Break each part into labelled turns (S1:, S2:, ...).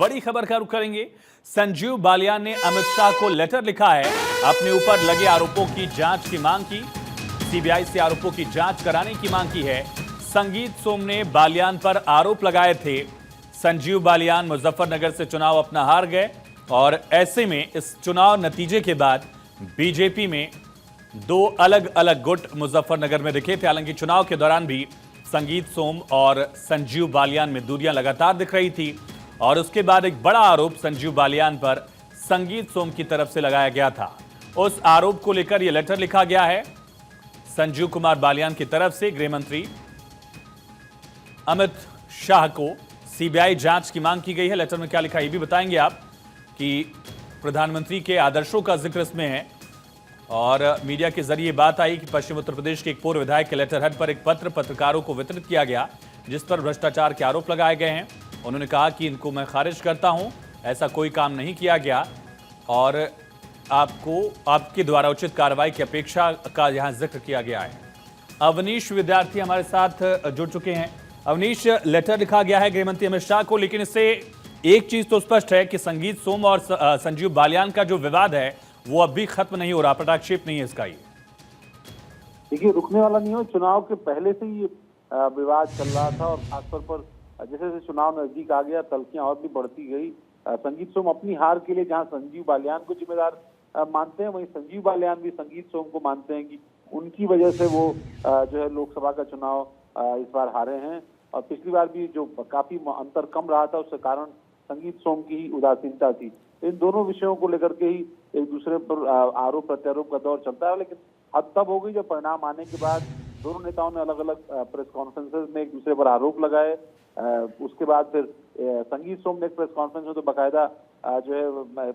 S1: बड़ी खबर का रुख करेंगे। संजीव बालियान ने अमित शाह को लेटर लिखा है, अपने ऊपर लगे आरोपों की जांच की मांग की। सीबीआई से आरोपों की जांच कराने की मांग की है। संगीत सोम ने बालियान पर आरोप लगाए थे। संजीव बालियान मुजफ्फरनगर से चुनाव अपना हार गए और ऐसे में इस चुनाव नतीजे के बाद बीजेपी में दो अलग अलग गुट मुजफ्फरनगर में दिखे थे। हालांकि चुनाव के दौरान भी संगीत सोम और संजीव बालियान में दूरियां लगातार दिख रही थी और उसके बाद एक बड़ा आरोप संजीव बालियान पर संगीत सोम की तरफ से लगाया गया था। उस आरोप को लेकर यह लेटर लिखा गया है संजीव कुमार बालियान की तरफ से गृह मंत्री अमित शाह को। सीबीआई जांच की मांग की गई है। लेटर में क्या लिखा है ये भी बताएंगे आप कि प्रधानमंत्री के आदर्शों का जिक्र इसमें है और मीडिया के जरिए बात आई कि पश्चिम उत्तर प्रदेश के एक पूर्व विधायक के लेटर हेड पर एक पत्र पत्रकारों को वितरित किया गया जिस पर भ्रष्टाचार के आरोप लगाए गए हैं। उन्होंने कहा कि इनको मैं खारिज करता हूं, ऐसा कोई काम नहीं किया गया और आपके द्वारा उचित कार्रवाई की अपेक्षा का यहां जिक्र किया गया है। अवनीश विद्यार्थी हमारे साथ जुड़ चुके हैं। अवनीश, लेटर लिखा गया है गृह मंत्री अमित शाह को, लेकिन इससे एक चीज तो स्पष्ट है कि संगीत सोम और संजीव बालियान का जो विवाद है वो अब भी खत्म नहीं हो रहा, पटाक्षेप नहीं है इसका। ये
S2: देखिए, रुकने वाला नहीं हो। चुनाव के पहले से ही विवाद चल रहा था और खासतौर पर जैसे जैसे चुनाव नजदीक आ गया तल्खियां और भी बढ़ती गई। संगीत सोम अपनी हार के लिए जहां संजीव बालियान को जिम्मेदार मानते हैं, वहीं संजीव बालियान भी संगीत सोम को मानते हैं कि उनकी वजह से वो जो है लोकसभा का चुनाव इस बार हारे हैं और पिछली बार भी जो काफी अंतर कम रहा था उसके कारण संगीत सोम की ही उदासीनता थी। इन दोनों विषयों को लेकर के ही एक दूसरे पर आरोप प्रत्यारोप का दौर चलता है, लेकिन हद तब हो गई जब परिणाम आने के बाद दोनों नेताओं ने अलग अलग प्रेस कॉन्फ्रेंसेस में एक दूसरे पर आरोप लगाए। उसके बाद फिर संगीत सोम ने एक प्रेस कॉन्फ्रेंस में तो बाकायदा जो है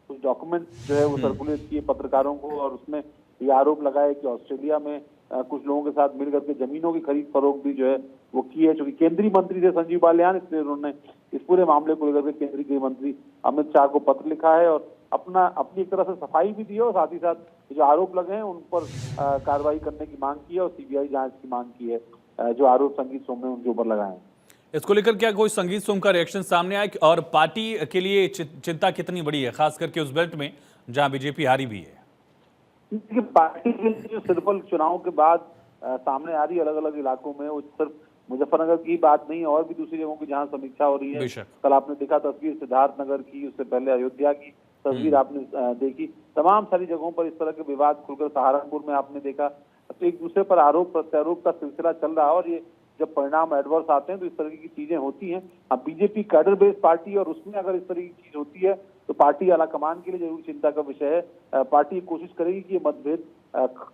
S2: कुछ डॉक्यूमेंट जो है वो सर्कुलेट किए पत्रकारों को और उसमें ये आरोप लगाए कि ऑस्ट्रेलिया में कुछ लोगों के साथ मिल करके जमीनों की खरीद फरोख्त भी जो है वो की है। चूंकि केंद्रीय मंत्री थे संजीव बालियान, इसलिए उन्होंने इस पूरे मामले को लेकर के केंद्रीय गृह मंत्री अमित शाह को पत्र लिखा है और अपनी एक तरह से सफाई भी दी है और साथ ही साथ जो आरोप लगे हैं उन पर कार्रवाई करने की मांग की है और सीबीआई जांच की मांग की है जो आरोप संगीत सोम ने उनके ऊपर लगाए हैं।
S1: इसको लेकर क्या कोई संगीत सोम का रिएक्शन सामने आया और पार्टी के लिए चिंता कितनी बड़ी है, खास करके उस बेल्ट में जहां बीजेपी हारी भी है?
S2: पार्टी के लिए जो सिर्फ चुनाव के बाद सामने आ रही अलग अलग इलाकों में, वो सिर्फ मुजफ्फरनगर की बात नहीं और भी दूसरी जगहों की जहां समीक्षा हो रही है। कल आपने देखा तस्वीर सिद्धार्थनगर की, उससे पहले अयोध्या की तस्वीर आपने देखी। तमाम सारी जगहों पर इस तरह के विवाद खुलकर सहारनपुर में आपने देखा। तो एक दूसरे पर आरोप प्रत्यारोप का सिलसिला चल रहा है और ये जब परिणाम एडवर्स आते हैं तो इस तरह की चीजें होती हैं। अब बीजेपी कैडर बेस्ड पार्टी और उसमें अगर इस तरह की चीज होती है तो पार्टी आला कमान के लिए जरूर चिंता का विषय है। पार्टी कोशिश करेगी कि ये मतभेद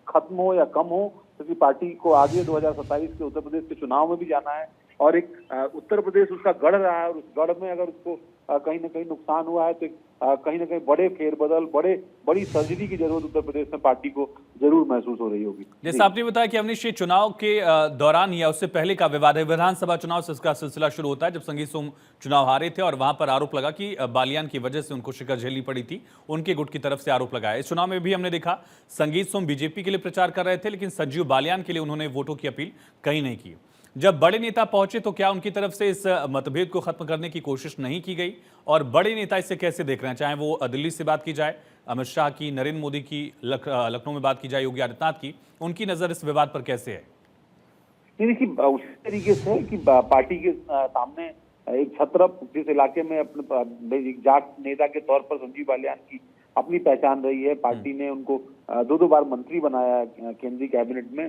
S2: खत्म हो या कम हो, क्योंकि पार्टी को आगे 2027 के उत्तर प्रदेश के चुनाव में भी जाना है और एक उत्तर प्रदेश उसका गढ़ रहा है और उस गढ़ में अगर उसको कहीं ना कहीं नुकसान हुआ है तो कहीं ना कहीं बड़े फेरबदल बड़ी सर्जरी की जरूरत उत्तर प्रदेश में पार्टी को जरूर महसूस हो रही होगी।
S1: जैसे आपने बताया कि अवनीश, ये चुनाव के दौरान या उससे पहले का विवाद है। विधानसभा चुनाव से इसका सिलसिला शुरू होता है जब संगीत सोम चुनाव हारे थे और वहां पर आरोप लगा कि बालियान की वजह से उनको शिकस्त झेलनी पड़ी थी, उनके गुट की तरफ से आरोप लगाया। इस चुनाव में भी हमने देखा संगीत सोम बीजेपी के लिए प्रचार कर रहे थे, लेकिन संजीव बालियान के लिए उन्होंने वोटों की अपील कहीं नहीं की। जब बड़े नेता पहुंचे तो क्या उनकी तरफ से इस मतभेद को खत्म करने की कोशिश नहीं की गई? और बड़े नेता इसे कैसे देख रहे हैं, चाहे वो दिल्ली से बात की जाए, अमित शाह की, नरेंद्र मोदी की, लखनऊ में बात की जाए योगी आदित्यनाथ की, उनकी नजर इस विवाद पर कैसे है?
S2: देखिए, उसी तरीके से कि पार्टी के सामने एक छत्रप जिस इलाके में अपने जाट नेता के तौर पर संजीव बालियान की अपनी पहचान रही है, पार्टी ने उनको दो बार मंत्री बनाया केंद्रीय कैबिनेट में।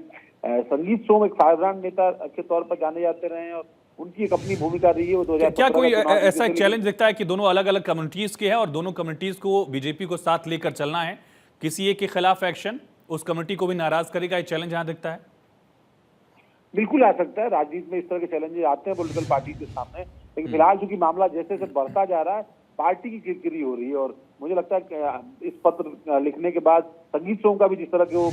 S2: संगीत सोम एक फायरब्रांड नेता के तौर पर जाने जाते रहे हैं और उनकी एक अपनी भूमिका रही है। वो 2017
S1: क्या कोई ऐसा एक चैलेंज दिखता है कि दोनों अलग अलग कम्युनिटीज के हैं और दोनों कम्युनिटीज को बीजेपी को साथ लेकर चलना है, किसी एक के खिलाफ एक्शन उस कम्युनिटी को भी नाराज करेगा, ये चैलेंज यहां दिखता है?
S2: बिल्कुल आ सकता है। राजनीति में इस तरह के चैलेंजेस आते हैं पॉलिटिकल पार्टी के सामने, लेकिन फिलहाल चूंकि मामला जैसे जैसे बढ़ता जा रहा है पार्टी की किरकिरी हो रही है और मुझे लगता है कि इस पत्र लिखने के बाद संगीत सोम का भी जिस तरह के वो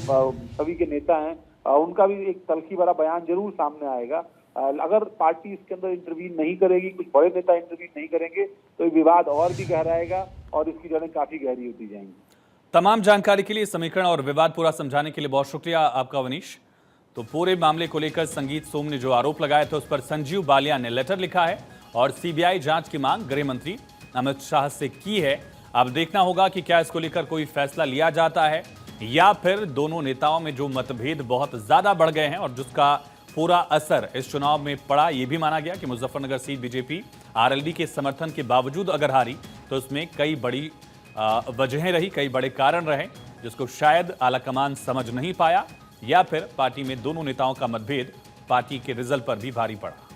S2: सभी के नेता हैं उनका भी एक तल्खी भरा बयान जरूर सामने आएगा। अगर पार्टी इसके अंदर इंटरवीन नहीं करेगी, कुछ बड़े नेता इंटरवीन नहीं करेंगे तो ये विवाद और भी गहराएगा और इसकी जड़ें काफी गहरी होती जाएंगी।
S1: तमाम जानकारी के लिए, समीकरण और विवाद पूरा समझाने के लिए बहुत शुक्रिया आपका अवनीश। तो पूरे मामले को लेकर संगीत सोम ने जो आरोप लगाए थे उस पर संजीव बालियान ने लेटर लिखा है और सीबीआई जांच की मांग गृह मंत्री अमित शाह से की है। अब देखना होगा कि क्या इसको लेकर कोई फैसला लिया जाता है या फिर दोनों नेताओं में जो मतभेद बहुत ज्यादा बढ़ गए हैं और जिसका पूरा असर इस चुनाव में पड़ा। यह भी माना गया कि मुजफ्फरनगर सीट बीजेपी आरएलडी के समर्थन के बावजूद अगर हारी तो इसमें कई बड़ी वजहें रही, कई बड़े कारण रहे जिसको शायद आलाकमान समझ नहीं पाया या फिर पार्टी में दोनों नेताओं का मतभेद पार्टी के रिजल्ट पर भी भारी पड़ा।